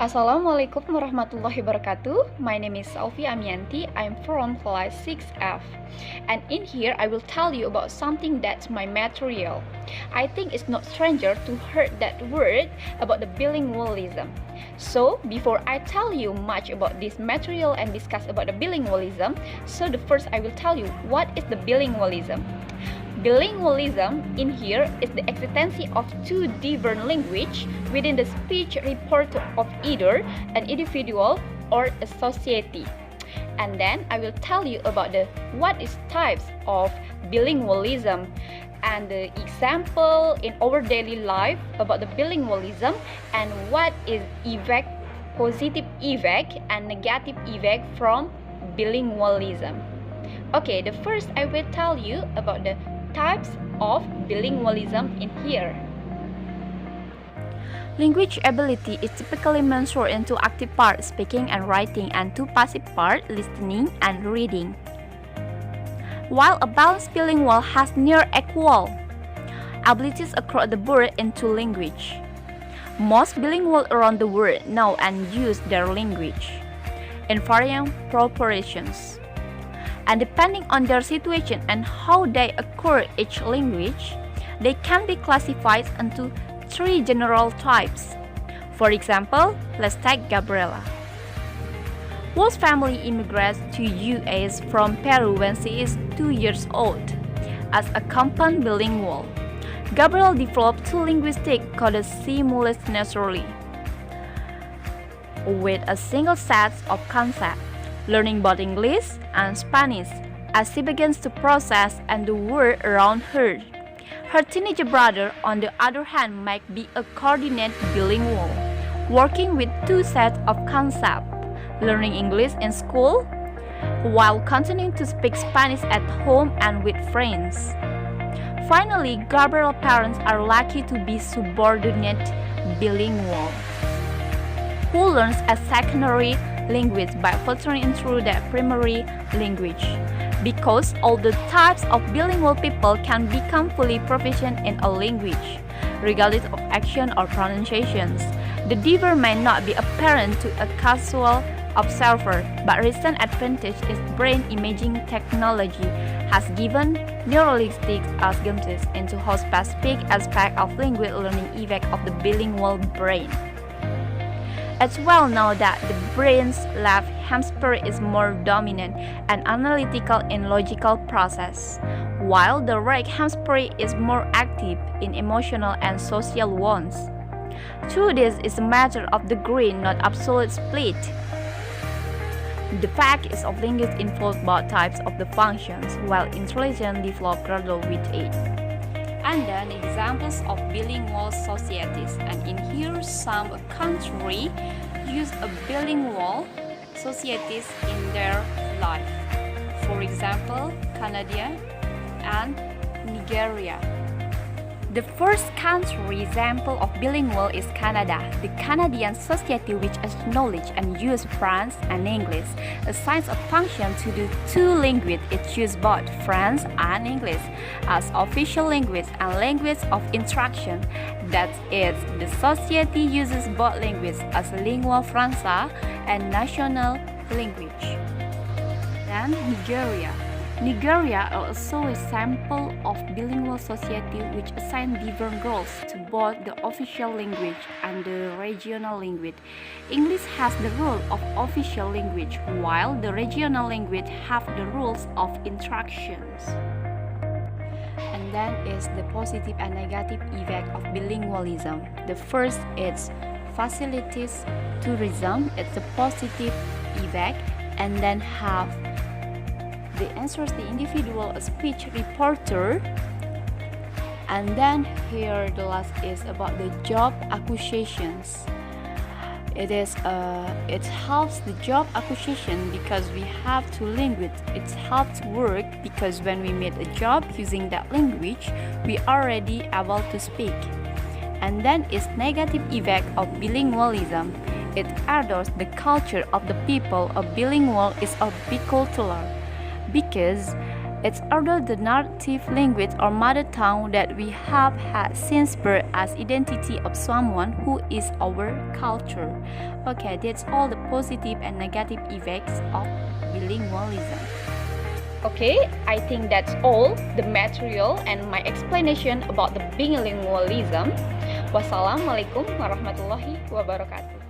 Assalamualaikum warahmatullahi wabarakatuh. My name is Selvi Amiyanti. I'm from class 6F. And in here, I will tell you about something that's my material. I think it's not stranger to heard that word about the bilingualism. So, before I tell you much about this material and discuss about the bilingualism, the first I will tell you what is the bilingualism. Bilingualism in here is the existence of two different languages within the speech repertoire of either an individual or a society. And then I will tell you about the what is types of bilingualism and the example in our daily life about the bilingualism and what is effect, positive effect and negative effect from bilingualism. Okay, the first I will tell you about the types of bilingualism in here. Language ability is typically measured into active part, speaking and writing, and two passive part, listening and reading. While a balanced bilingual has near equal abilities across the board in two languages. Most bilingual around the world know and use their language in varying proportions. And depending on their situation and how they acquire each language, they can be classified into three general types. For example, let's take Gabriela, whose family immigrates to US from Peru when she is 2 years old. As a compound bilingual, Gabriela developed two linguistics coded simultaneously with a single set of concepts, learning both English and Spanish as she begins to process and the world around her. Her teenage brother, on the other hand, might be a coordinated bilingual, working with two sets of concepts, learning English in school while continuing to speak Spanish at home and with friends. Finally, Gabriel's parents are lucky to be subordinate bilingual, who learns a secondary language by filtering through their primary language. Because all the types of bilingual people can become fully proficient in a language, regardless of action or pronunciations. The difference may not be apparent to a casual observer, but recent advantage in brain imaging technology has given neurologists as glimpses into how specific aspects of language learning effect of the bilingual brain. It's well known that the brain's left hemisphere is more dominant and analytical in logical process, while the right hemisphere is more active in emotional and social ones. Through this is a matter of degree, not absolute split. The fact is of linguists involve both types of the functions, while intelligence develops gradually with age. And then examples of bilingual societies, and in here some countries use a bilingual societies in their life. For example, Canada and Nigeria. The first country example of bilingual is Canada. The Canadian society, which acknowledges and uses French and English, assigns a function to the two languages. It chooses both French and English as official language and language of instruction. That is, the society uses both languages as lingua franca and national language. Then Nigeria. Nigeria is also a sample of bilingual society which assign different roles to both the official language and the regional language. English has the role of official language, while the regional language have the rules of instructions. And then is the positive and negative effect of bilingualism. The first is facilitates tourism. It's a positive effect, and then have the answers the individual speech reporter. And then here the last is about the job acquisitions. It helps the job acquisition because we have two language. It helps work because when we meet a job using that language, we are already able to speak. And then is negative effect of bilingualism. It adores the culture of the people. A bilingual is a bicultural, because It's although the native language or mother tongue that we have had since birth as identity of someone who is our culture. Okay, that's all the positive and negative effects of bilingualism. Okay, I think that's all the material and my explanation about the bilingualism. Wassalamualaikum warahmatullahi wabarakatuh.